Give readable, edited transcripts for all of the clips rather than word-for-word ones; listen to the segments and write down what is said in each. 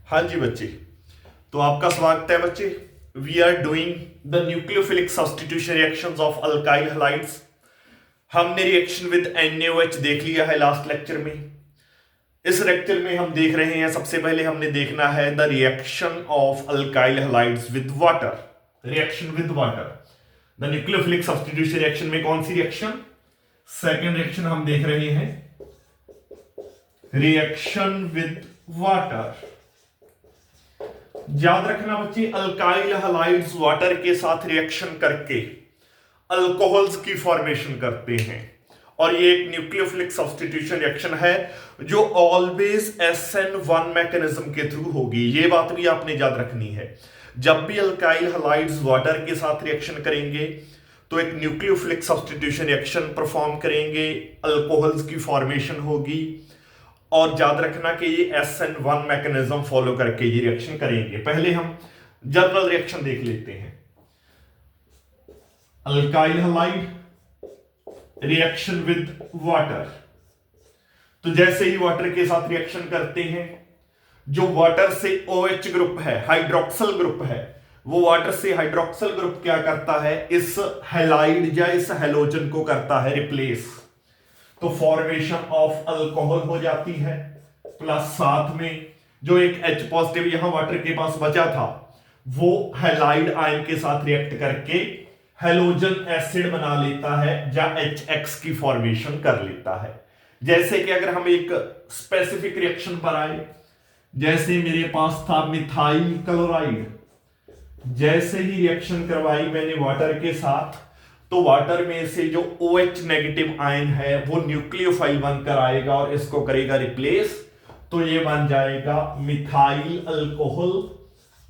हाँ जी बच्चे, तो आपका स्वागत है बच्चे। We are doing the nucleophilic substitution reactions of alkyl halides. हमने रिएक्शन विद NaOH देख लिया है लास्ट लेक्चर में। इस लेक्चर में हम देख रहे हैं, सबसे पहले हमने देखना है the reaction of alkyl halides with water. Reaction with water, the nucleophilic substitution reaction में कौन सी रिएक्शन? सेकेंड रिएक्शन हम देख रहे हैं, रिएक्शन विद वाटर। याद रखना बच्चे, अल्काइल हलाइड्स वाटर के साथ रिएक्शन करके अल्कोहल्स की फॉर्मेशन करते हैं और ये एक न्यूक्लियोफिलिक सब्स्टिट्यूशन रिएक्शन है जो ऑलवेज SN1 मैकेनिज्म के थ्रू होगी। ये बात भी आपने याद रखनी है। जब भी अल्काइल हलाइड्स वाटर के साथ रिएक्शन करेंगे तो एक न्यूक्लियोफिलिक सब्स्टिट्यूशन रिएक्शन परफॉर्म करेंगे, अल्कोहल्स की फॉर्मेशन होगी और याद रखना कि ये SN1 मैकेनिज्म फॉलो करके ये रिएक्शन करेंगे। पहले हम जनरल रिएक्शन देख लेते हैं। Alkyl halide reaction with water, तो जैसे ही वाटर के साथ रिएक्शन करते हैं, जो वाटर से OH ग्रुप है, हाइड्रोक्सल ग्रुप है, वो वाटर से हाइड्रोक्सल ग्रुप क्या करता है, इस हैलाइड या इस हैलोजन को करता है रिप्लेस। तो फॉर्मेशन ऑफ अल्कोहल हो जाती है, प्लस साथ में जो एक H पॉजिटिव यहां वाटर के पास बचा था वो हैलाइड आयन के साथ रिएक्ट करके हैलोजन एसिड बना लेता है या HX की फॉर्मेशन कर लेता है। जैसे कि अगर हम एक स्पेसिफिक रिएक्शन पर आए, जैसे मेरे पास था मिथाइल क्लोराइड, जैसे ही रिएक्शन करवाई मैंने वाटर के साथ, तो वाटर में से जो OH नेगेटिव आयन है वो न्यूक्लियोफाइल बनकर आएगा और इसको करेगा रिप्लेस। तो ये बन जाएगा मिथाइल अल्कोहल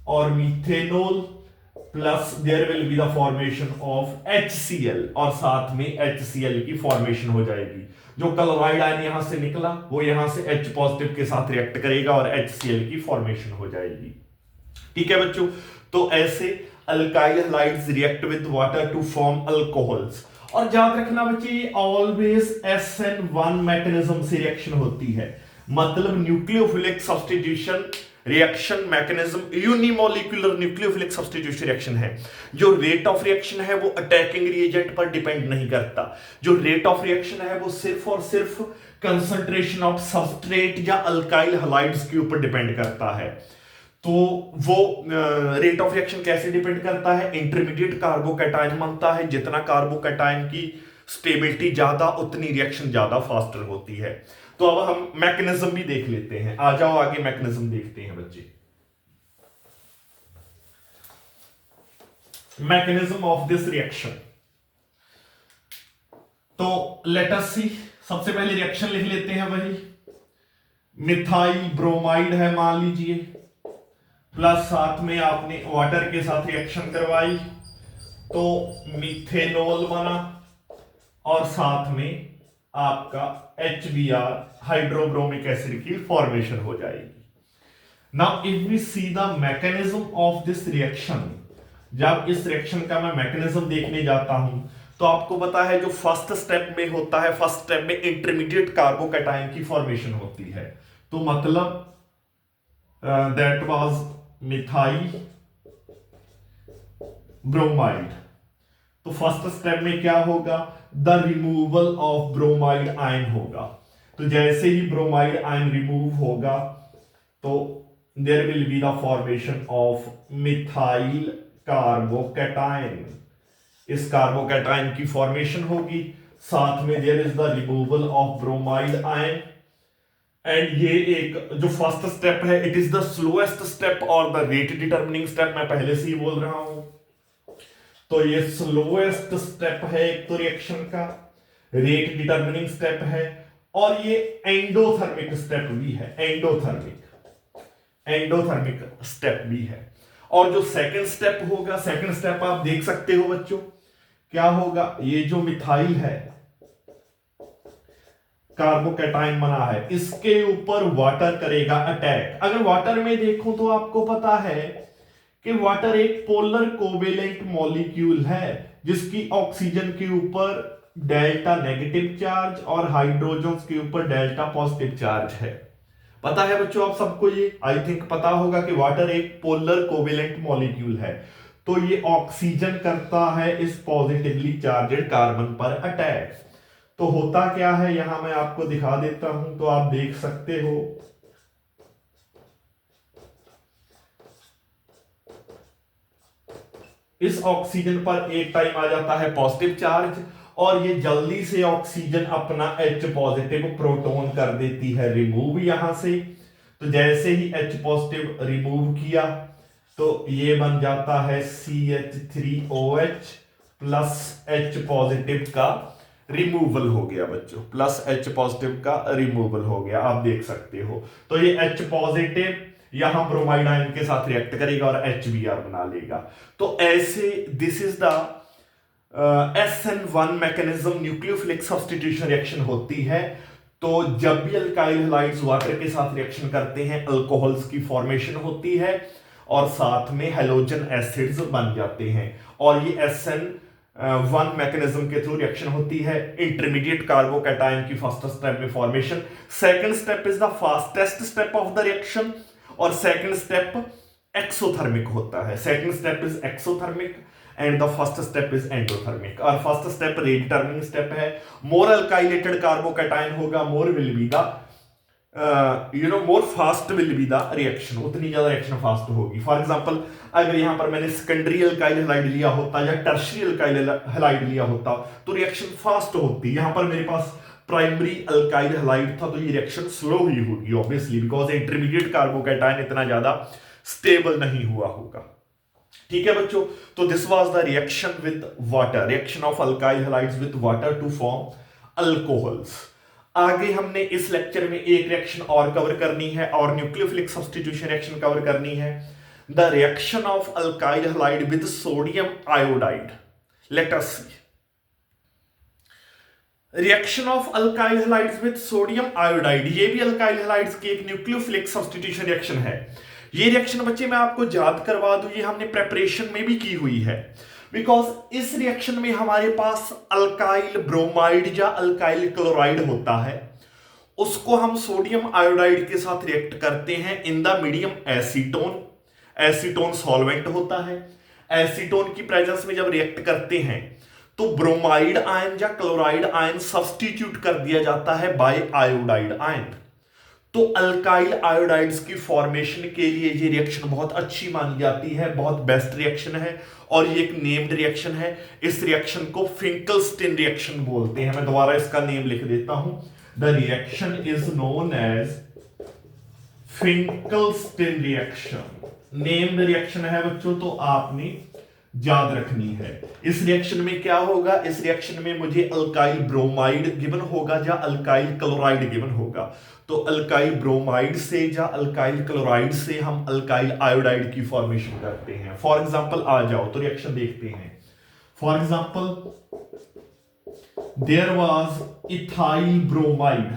और methanol, plus there will be the formation of HCl और साथ में HCl की फॉर्मेशन हो जाएगी। जो क्लोराइड आयन यहां से निकला वो यहां से H पॉजिटिव के साथ रिएक्ट करेगा और HCl की फॉर्मेशन हो जाएगी। ठीक है बच्चों, तो ऐसे alkyl halides react with water to form alcohols. और याद रखना बच्चे, ये ऑलवेज SN1 मैकेनिज्म से रिएक्शन होती है, मतलब nucleophilic substitution reaction mechanism unimolecular nucleophilic substitution reaction है। जो रेट ऑफ रिएक्शन है वो अटैकिंग रिएजेंट पर डिपेंड नहीं करता। जो रेट ऑफ रिएक्शन है वो सिर्फ और सिर्फ कंसंट्रेशन ऑफ सबस्ट्रेट या अल्काइल हलाइड्स के ऊपर डिपेंड करता है। तो वो रेट ऑफ रिएक्शन कैसे डिपेंड करता है? इंटरमीडिएट कार्बोकैटायन बनता है, जितना कार्बोकैटायन की स्टेबिलिटी ज्यादा उतनी रिएक्शन ज्यादा फास्टर होती है। तो अब हम मैकेनिज्म भी देख लेते हैं। आ जाओ आगे मैकेनिज्म देखते हैं बच्चे। मैकेनिज्म ऑफ दिस रिएक्शन, तो लेट अस सी। सबसे पहले रिएक्शन लिख लेते हैं, वही मिथाइल ब्रोमाइड है मान लीजिए, प्लस साथ में आपने वाटर के साथ रिएक्शन करवाई तो मीथेनॉल बना और साथ में आपका HBr हाइड्रोब्रोमिक एसिड की फॉर्मेशन हो जाएगी। Now if we see the mechanism of this reaction, जब इस रिएक्शन का मैं मैकेनिज्म देखने जाता हूं तो आपको पता है जो फर्स्ट स्टेप में होता है, फर्स्ट स्टेप में इंटरमीडिएट कार्बोकैटायन की फॉर्मेशन होती है। तो मतलब दैट वाज मिथाइल ब्रोमाइड। तो फर्स्ट स्टेप में क्या होगा? The removal of bromide ion होगा। तो जैसे ही ब्रोमाइड आयन रिमूव होगा तो there will be the formation of methyl carbocation. इस कार्बोकैटायन की फॉर्मेशन होगी, साथ में there is the removal of bromide ion. And ये एक जो फर्स्ट स्टेप है, it is the slowest step और द रेट डिटरमिनिंग स्टेप, मैं पहले से ही बोल रहा हूं। तो ये स्लोएस्ट स्टेप है एक तो रिएक्शन का, रेट डिटरमिनिंग स्टेप है, और ये एंडोथर्मिक स्टेप भी है, एंडोथर्मिक स्टेप भी है। और जो सेकंड स्टेप होगा, सेकंड स्टेप आप देख सकते हो बच्चों, क्या होगा? ये जो मिथाइल है कार्बोकैटायन बना है, इसके ऊपर वाटर करेगा अटैक। अगर वाटर में देखो तो आपको पता है कि वाटर एक पोलर कोवेलेंट मॉलिक्यूल है जिसकी ऑक्सीजन के ऊपर डेल्टा नेगेटिव चार्ज और हाइड्रोजन के ऊपर डेल्टा पॉजिटिव चार्ज है। पता है बच्चों आप सबको, ये आई थिंक पता होगा कि वाटर एक पोलर कोवेलेंट मॉलिक्यूल है। तो ये ऑक्सीजन करता है इस पॉजिटिवली चार्जेड कार्बन पर अटैक। तो होता क्या है, यहां मैं आपको दिखा देता हूं तो आप देख सकते हो। इस ऑक्सीजन पर एक टाइम आ जाता है पॉजिटिव चार्ज, और ये जल्दी से ऑक्सीजन अपना H पॉजिटिव प्रोटॉन कर देती है रिमूव यहां से। तो जैसे ही H पॉजिटिव रिमूव किया तो ये बन जाता है CH3OH प्लस H पॉजिटिव का रिमूवल हो गया बच्चों, प्लस H पॉजिटिव का रिमूवल हो गया, आप देख सकते हो। तो ये H पॉजिटिव यहां ब्रोमाइड आयन के साथ रिएक्ट करेगा और HBr बना लेगा। तो ऐसे this is the SN1 mechanism, nucleophilic substitution reaction होती है। तो जब भी अल्काइल हैलाइड्स वाटर के साथ रिएक्शन करते हैं अल्कोहल्स की फॉर्मेशन होती है और साथ में हैलोजन एसिड्स बन जाते हैं, और ये SN1 मैकेनिज्म के थ्रू रिएक्शन होती है। इंटरमीडिएट कार्बोकैटायन की फर्स्ट स्टेप में formation, second step is the fastest step of the reaction, और सेकंड स्टेप एक्सोथर्मिक होता है। Second step is exothermic and the first step is endothermic. और first step rate determining step है। More alkylated carbocation होगा, more will be the more fast will be the reaction, उतनी ज्यादा reaction fast होगी। For example अगर यहां पर मैंने सेकेंडरी अल्काइल हैलाइड लिया होता या टर्शियरी अल्काइल हैलाइड लिया होता तो रिएक्शन फास्ट होती। यहां पर मेरे पास प्राइमरी अल्काइल हैलाइड था तो ये रिएक्शन स्लो ही होगी ऑब्वियसली, बिकॉज इंटरमीडिएट कार्बोकैटायन इतना ज्यादा स्टेबल नहीं हुआ होगा। ठीक है बच्चों, तो this was the reaction with water, reaction of alkyl halides with water to form alcohols. आगे हमने इस लेक्चर में एक रिएक्शन और कवर करनी है और न्यूक्लियोफिलिक सब्स्टिट्यूशन रिएक्शन कवर करनी है, the reaction of alkyl halide with sodium iodide. Let us see reaction of alkyl halides with sodium iodide. ये भी अल्काइल हैलाइड्स की एक न्यूक्लियोफिलिक सब्स्टिट्यूशन रिएक्शन है। ये रिएक्शन बच्चे मैं आपको याद करवा दूं, ये हमने प्रेपरेशन में भी की हुई है, बिकॉज इस रिएक्शन में हमारे पास अल्काइल ब्रोमाइड या अल्काइल क्लोराइड होता है, उसको हम सोडियम आयोडाइड के साथ रिएक्ट करते हैं in the medium acetone. Acetone solvent होता है। एसीटोन की प्रेजेंस में जब रिएक्ट करते हैं तो ब्रोमाइड आयन या क्लोराइड आयन सब्स्टिट्यूट कर दिया जाता है बाय आयोडाइड आयन। तो अल्काइल आयोडाइड्स की फॉर्मेशन के लिए ये रिएक्शन बहुत अच्छी मानी जाती है, बहुत बेस्ट रिएक्शन है, और ये एक नेम्ड रिएक्शन है। इस रिएक्शन को फिंकलस्टीन रिएक्शन बोलते हैं। मैं दोबारा इसका नेम लिख देता हूं, the reaction is known as Finkelstein reaction. Named reaction है बच्चों, तो आपने याद रखनी है। इस रिएक्शन में क्या होगा, इस रिएक्शन में मुझे अल्काइल ब्रोमाइड गिवन होगा या अल्काइल क्लोराइड गिवन होगा। तो अल्काइल ब्रोमाइड से या अल्काइल क्लोराइड से हम अल्काइल आयोडाइड की फॉर्मेशन करते हैं। फॉर एग्जांपल आ जाओ तो रिएक्शन देखते हैं। For example there was ethyl bromide,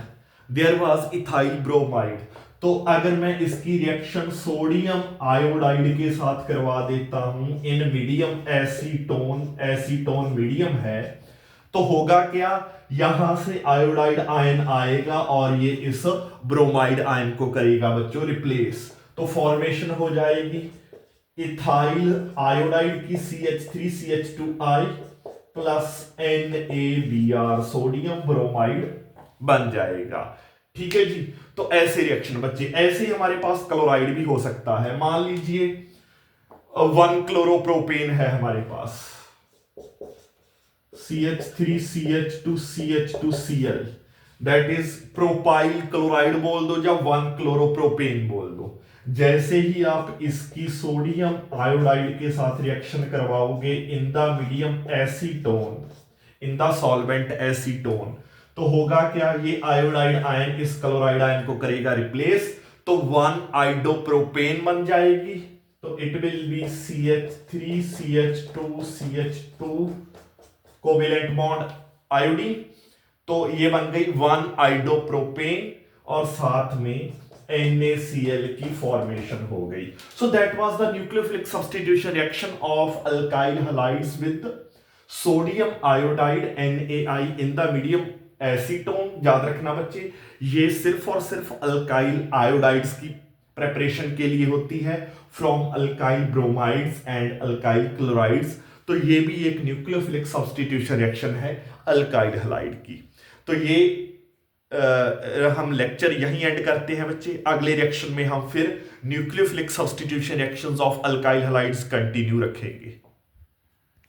there was ethyl bromide. तो अगर मैं इसकी रिएक्शन सोडियम आयोडाइड के साथ करवा देता हूं in medium acetone, acetone medium है, तो होगा क्या, यहां से आयोडाइड आयन आएगा और ये इस ब्रोमाइड आयन को करेगा बच्चों रिप्लेस। तो फॉर्मेशन हो जाएगी इथाइल आयोडाइड की CH3CH2I plus NaBr, sodium bromide बन जाएगा। ठीक है जी। तो ऐसे रिएक्शन बच्चे, ऐसे ही हमारे पास क्लोराइड भी हो सकता है। मान लीजिए 1 क्लोरोप्रोपेन है हमारे पास, CH3CH2CH2Cl, that is propyl chloride बोल दो या 1 क्लोरोप्रोपेन बोल दो। जैसे ही आप इसकी सोडियम आयोडाइड के साथ रिएक्शन करवाओगे in the medium acetone, in the solvent acetone, तो होगा क्या, ये आयोडाइड आयन इस क्लोराइड आयन को करेगा रिप्लेस, तो 1 आइडोप्रोपेन बन जाएगी। तो it will be CH3CH2CH2 covalent bond iodine. तो ये बन गई 1 आइडोप्रोपेन और साथ में NaCl की फॉर्मेशन हो गई। So that was the nucleophilic substitution reaction of alkyl halides with sodium iodide NaI in the medium acetone. याद रखना बच्चे, ये सिर्फ और सिर्फ अल्काइल आयोडाइड्स की प्रेपरेशन के लिए होती है from alkyl bromides and alkyl chlorides. तो ये भी एक न्यूक्लियोफिलिक सब्स्टिट्यूशन रिएक्शन है अल्काइल हैलाइड की। तो ये हम लेक्चर यहीं एंड करते हैं बच्चे। अगले रिएक्शन में हम फिर nucleophilic substitution reactions of alkyl halides continue रखेंगे।